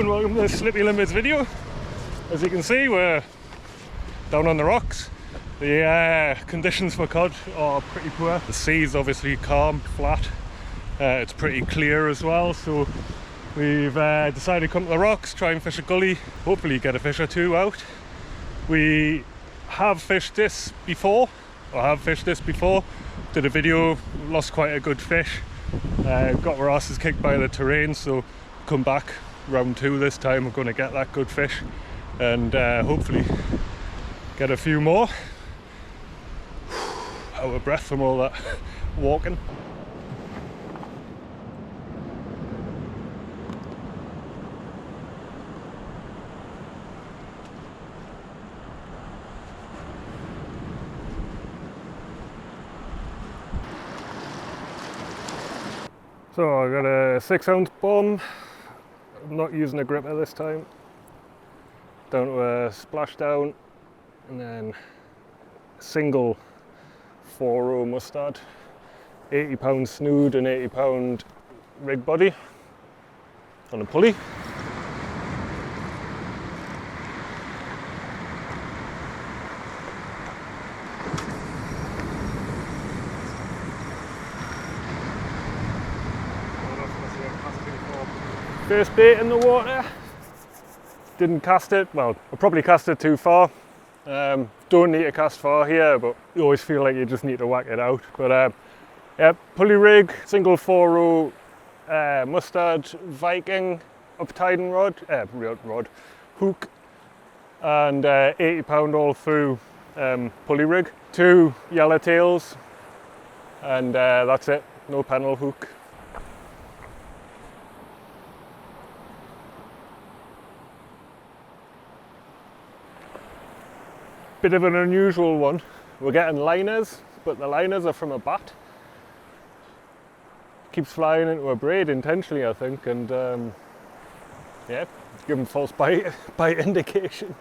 and welcome to the Slippy Limpets video. As you can see, we're down on the rocks. The conditions for cod are pretty poor. The sea's obviously calm, flat. It's pretty clear as well, so we've decided to come to the rocks, try and fish a gully, hopefully get a fish or two out. We have fished this before, did a video, lost quite a good fish, got our asses kicked by the terrain, so come back round 2 this time. We're going to get that good fish and hopefully get a few more. Out of breath from all that walking. So I got a 6-ounce bomb. I'm not using a gripper this time. Down to a splashdown, and then a single 4-row mustard, 80-pound snood and 80-pound rig body on a pulley. First bait in the water, didn't cast it, well I probably cast it too far. Don't need to cast far here, but you always feel like you just need to whack it out. But yeah, pulley rig, single 4-row mustard Viking up-tiding rod, hook, and 80-pound all through pulley rig. 2 yellow tails, and that's it, no Pennel hook. Bit of an unusual one. We're getting liners, but the liners are from a bat. Keeps flying into a braid intentionally, I think, and yeah, give them false bite indication.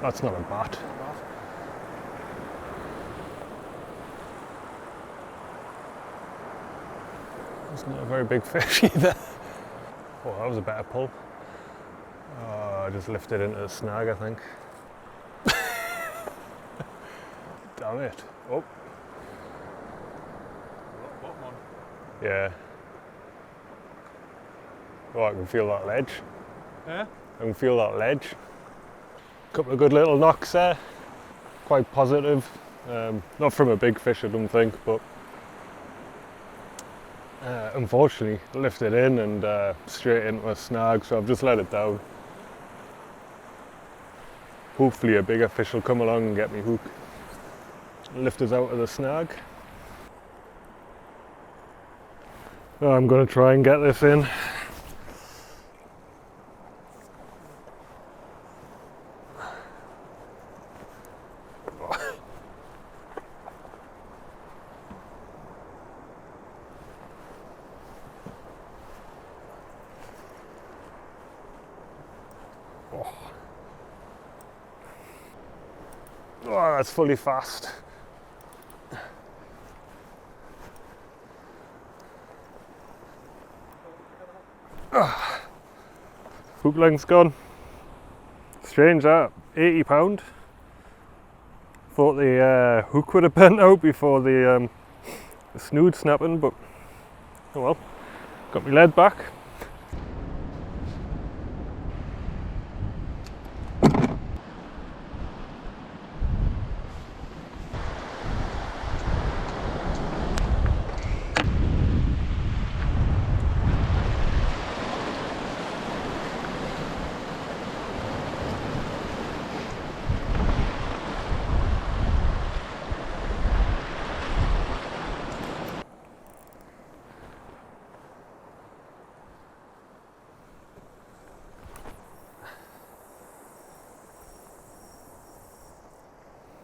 That's not a bat. It's not a very big fish either. Oh, that was a better pull. Oh, I just lifted into the snag, I think. Damn it. Oh. Yeah. Oh, I can feel that ledge. Yeah? I can feel that ledge. Couple of good little knocks there. Quite positive. Not from a big fish, I don't think, but unfortunately lifted in and straight into a snag, so I've just let it down. Hopefully a bigger fish will come along and get me hook, lift us out of the snag. Oh, I'm going to try and get this in. Oh, that's fully fast. Hook length's gone. Strange that, 80-pound. Thought the hook would have bent out before the snood snapping, but oh well. Got my lead back.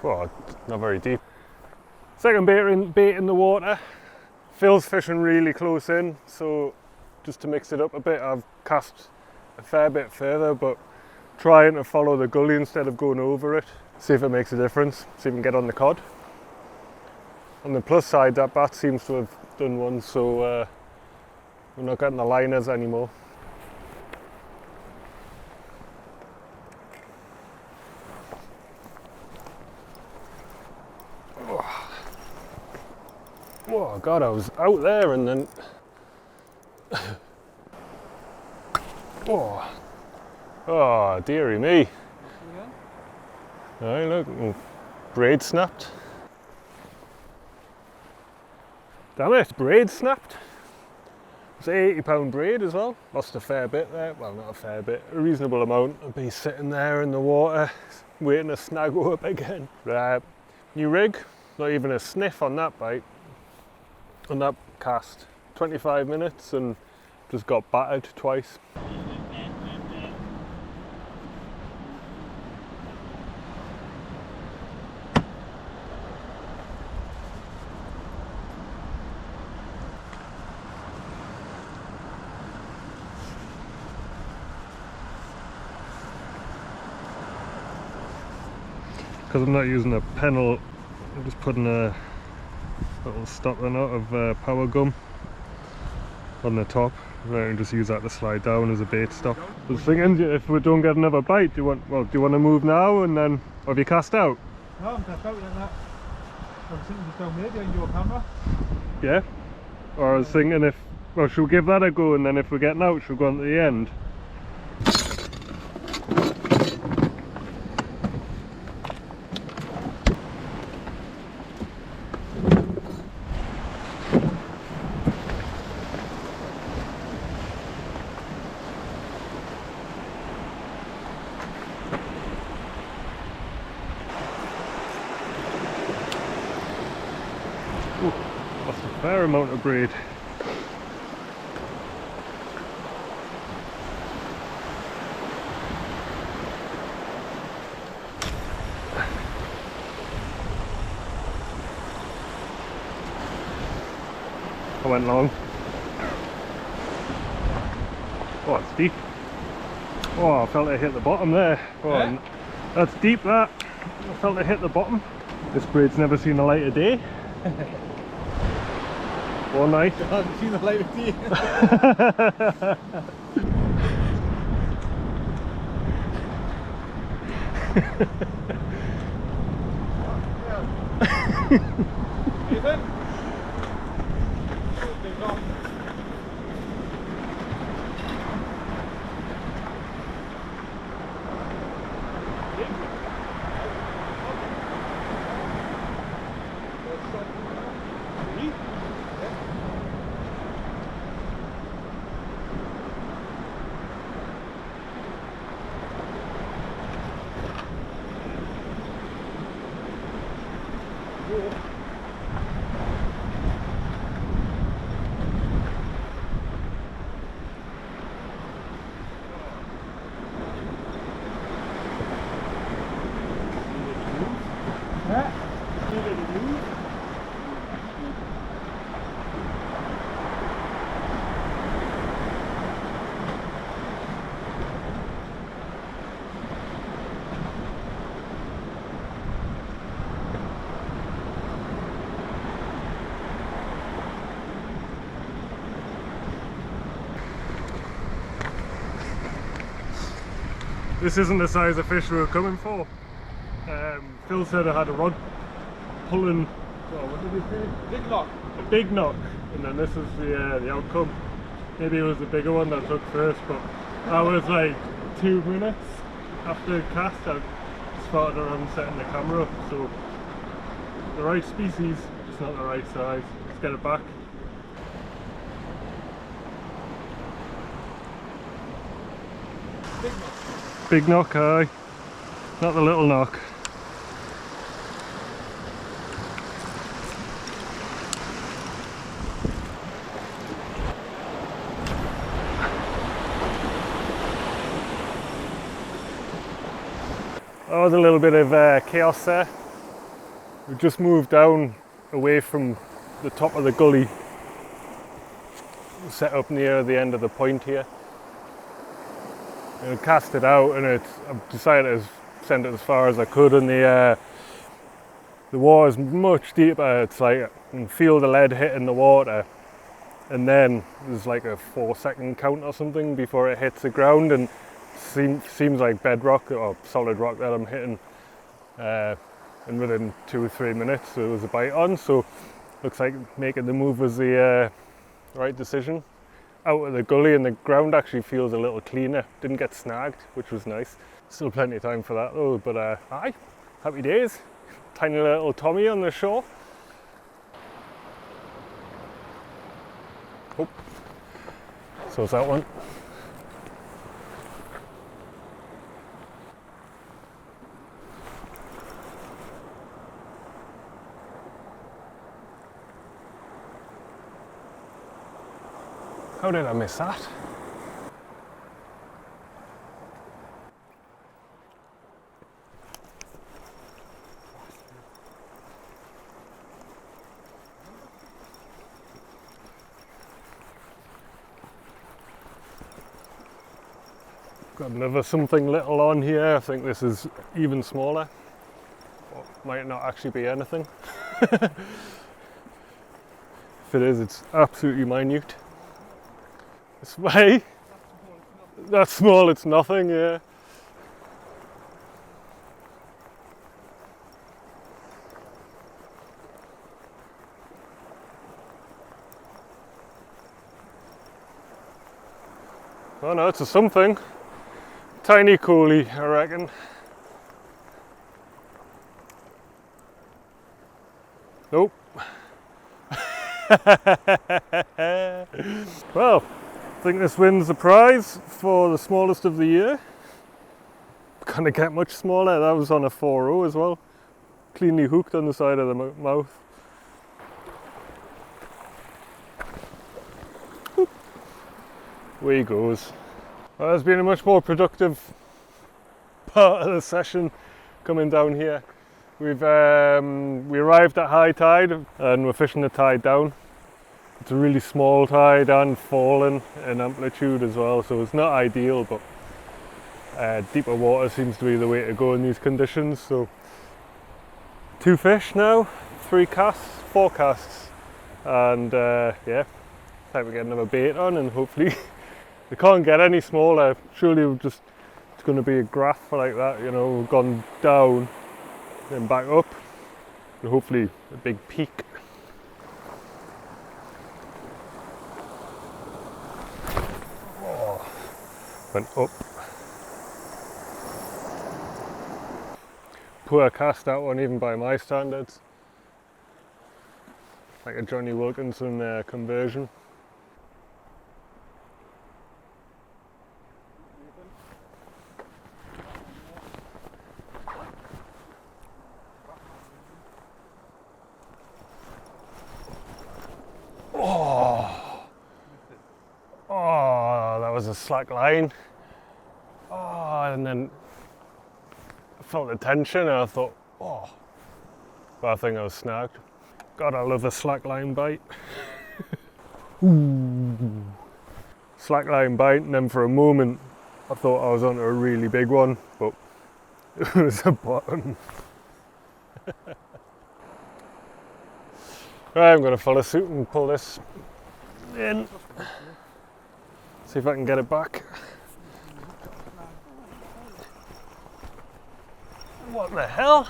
Well, not very deep. Second bait in the water. Phil's fishing really close in, so just to mix it up a bit, I've cast a fair bit further, but trying to follow the gully instead of going over it. see if it makes a difference, see if we can get on the cod. On the plus side, that bat seems to have done one, so we're not getting the liners anymore. Oh God, I was out there and then oh dearie me. Hey, look, braid snapped. Damn it, braid snapped. It's an £80 braid as well. Lost a fair bit there. Well, not a fair bit, a reasonable amount. I'll be sitting there in the water waiting to snag up again. New rig, not even a sniff on that bite. On that cast, 25 minutes and just got battered twice. Because I'm not using a Pennel, I'm just putting a little stopper knot of power gum on the top. I can just use that to slide down as a bait stop. I was thinking, if we don't get another bite, do you want to move now and then, or have you cast out? No, I'm cast out like that. I was thinking just down there behind your camera. Yeah? Or I was thinking should we give that a go and then if we're getting out, should we go on to the end? That's a fair amount of braid. I went long. Oh, it's deep. Oh, I felt it hit the bottom there. Oh, yeah. That's deep, that. I felt it hit the bottom. This braid's never seen the light of day. One night. I haven't seen the light of day. Ethan? This isn't the size of fish we were coming for. Phil said I had a rod pulling, what did he say? Big knock. A big knock, and then this is the outcome. Maybe it was the bigger one that took first, but I was like 2 minutes after cast. I started around setting the camera up, so the right species, just not the right size. Let's get it back. Big knock. Big knock, aye. Not the little knock. That was a little bit of chaos there. We just moved down away from the top of the gully, set up near the end of the point here. And cast it out, and I've decided to sent it as far as I could, and the water's much deeper. It's like you can feel the lead hitting the water, and then there's like a 4-second count or something before it hits the ground, and seems like bedrock or solid rock that I'm hitting. And within 2 or 3 minutes there was a bite on, so looks like making the move was the right decision. Out of the gully, and the ground actually feels a little cleaner. Didn't get snagged, which was nice. Still plenty of time for that though, but aye, happy days. Tiny little Tommy on the shore. Oh, so it's that one. How did I miss that? Got another something little on here. I think this is even smaller. Or might not actually be anything. If it is, it's absolutely minute. This way. That's small, it's nothing, yeah. Oh no, it's a something. Tiny coolie, I reckon. Nope. Well, I think this wins the prize for the smallest of the year. Can't get much smaller. That was on a 4.0 as well. Cleanly hooked on the side of the mouth. Boop. Away he goes. Well, there's been a much more productive part of the session coming down here. We arrived at high tide and we're fishing the tide down. It's a really small tide and falling in amplitude as well, so it's not ideal, but deeper water seems to be the way to go in these conditions. So 2 fish now, 3 casts, 4 casts, and yeah, time to get another bait on, and hopefully they can't get any smaller. Surely it's going to be a graph like that, you know, gone down then back up, and hopefully a big peak. Went up. Poor cast, that one, even by my standards. Like a Johnny Wilkinson conversion. Oh, that was a slack line. Oh, and then I felt the tension and I thought, oh, but I think I was snagged. God, I love a slack line bite. Ooh. Slack line bite, and then for a moment I thought I was onto a really big one, but it was a bottom. Right, I'm going to follow suit and pull this in. See if I can get it back. What the hell?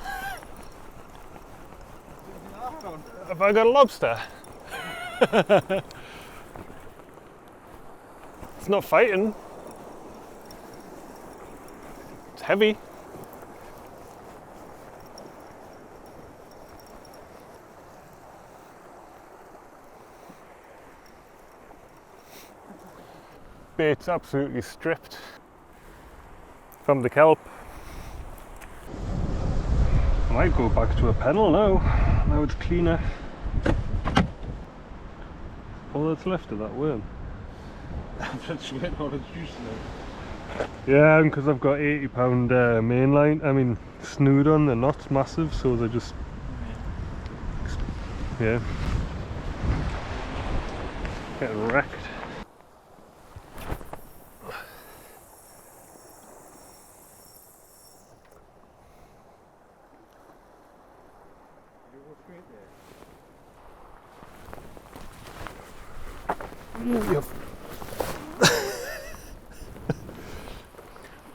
Have I got a lobster? It's not fighting. It's heavy. Bait's absolutely stripped from the kelp. I might go back to a Pennel now. Now it's cleaner. All that's left of that worm. That's getting all the juice now. Yeah, and because I've got 80-pound snood on, they're not massive, so they're just, yeah, getting wrecked. Yep.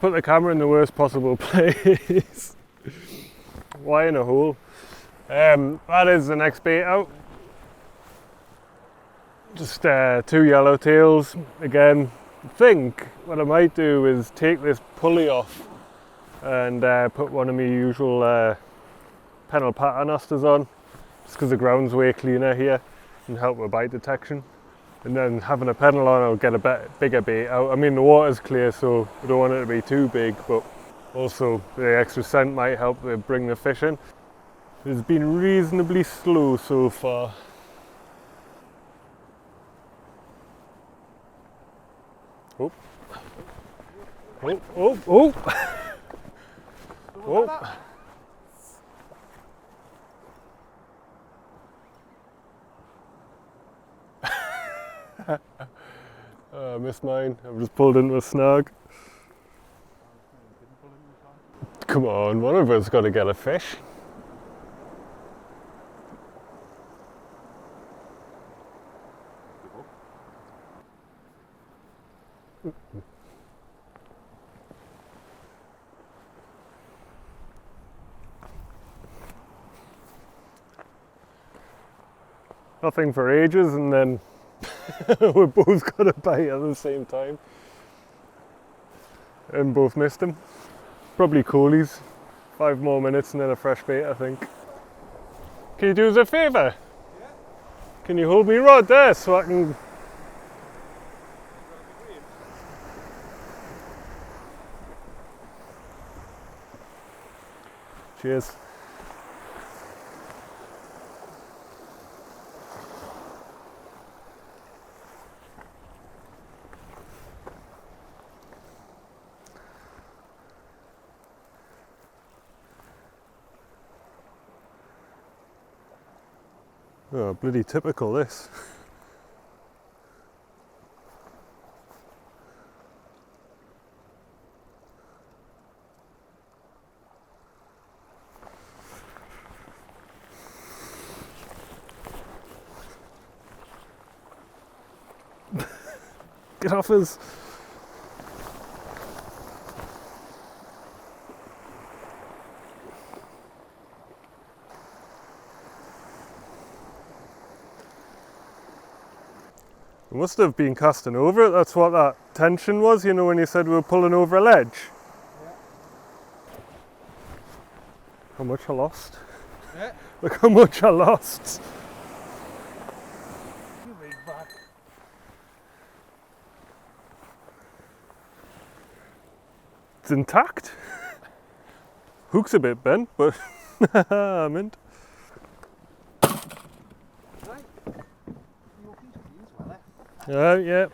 Put the camera in the worst possible place. Why in a hole? That is the next bait out. Just 2 yellowtails. Again, I think what I might do is take this pulley off and put one of my usual Pennel Paternosters on, just because the ground's way cleaner here and help with bite detection. And then having a Pennel on, I'll get a bigger bait out. I mean, the water's clear, so I don't want it to be too big, but also the extra scent might help to bring the fish in. It's been reasonably slow so far. Oh. Oh, oh, oh. Oh. I missed mine. I've just pulled into a snag. Come on, one of us got to get a fish. Nothing for ages, and then we both got a bite at the same time. And both missed them. Probably coolies. 5 more minutes and then a fresh bait, I think. Can you do us a favour? Yeah. Can you hold me rod there so I can... Cheers. Oh, bloody typical this. Get off us. We must have been casting over it, that's what that tension was, you know, when you said we were pulling over a ledge. Yeah. How much I lost? Yeah. Look how much I lost. Back. It's intact. Hook's a bit bent, but I'm in. Yeah.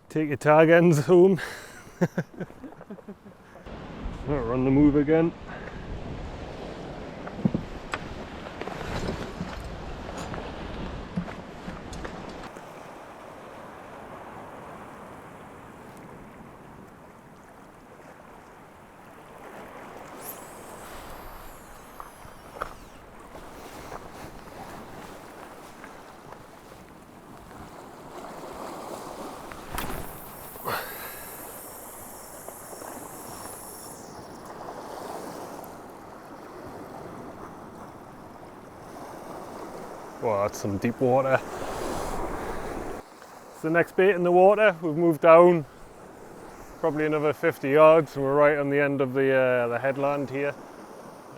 Take your tag ends home. We're on the move again. Wow, that's some deep water. It's the next bait in the water. We've moved down probably another 50 yards and we're right on the end of the headland here.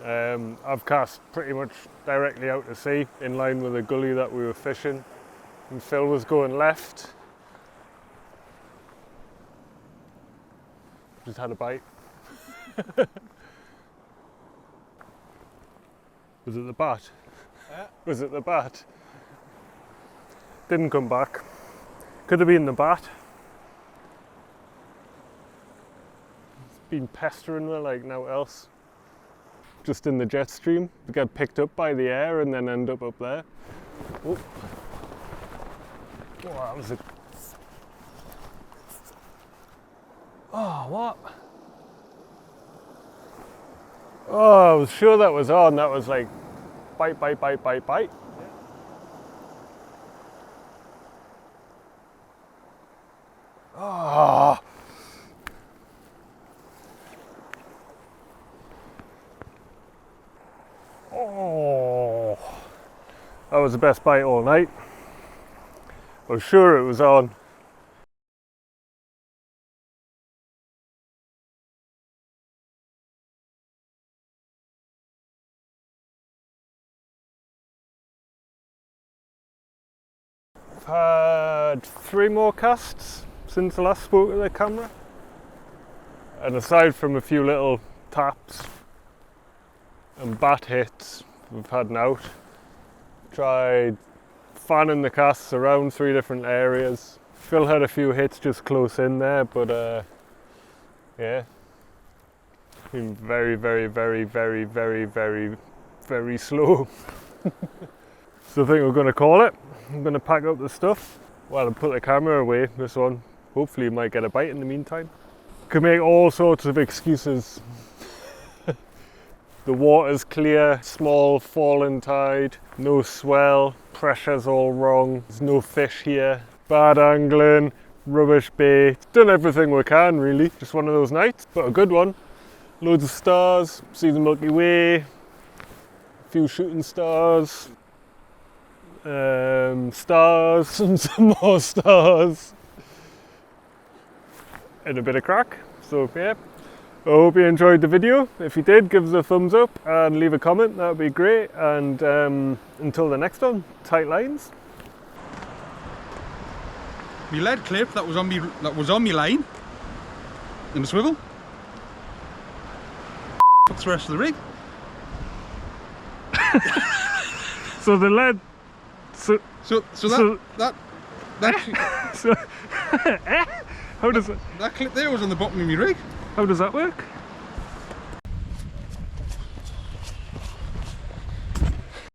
I've cast pretty much directly out to sea in line with the gully that we were fishing, and Phil was going left. Just had a bite. Was it the bat? Yeah. Was it the bat? Didn't come back. Could have been the bat. It's been pestering me like now else. Just in the jet stream. We get picked up by the air and then end up there. Oh, that was a... Oh, what? Oh, I was sure that was on. That was like bite. Oh, that was the best bite all night. I was sure it was on. I've had 3 more casts since I last spoke to the camera, and aside from a few little taps and bat hits we've had an out, tried fanning the casts around 3 different areas. Phil had a few hits just close in there, but yeah, been very slow. So I think we're going to call it. I'm going to pack up the stuff while I put the camera away. This one hopefully might get a bite in the meantime. Could make all sorts of excuses. The water's clear, small falling tide, no swell, pressure's all wrong, there's no fish here, bad angling, rubbish bait. Done everything we can really, just one of those nights, but a good one. Loads of stars, see the Milky Way, a few shooting stars, stars and some more stars, and a bit of crack. So yeah, I hope you enjoyed the video. If you did, give us a thumbs up and leave a comment, that would be great. And until the next one, tight lines. My lead clip that was on me line in the swivel. What's the rest of the rig? So the lead. So how does it? That clip there was on the bottom of my rig. How does that work?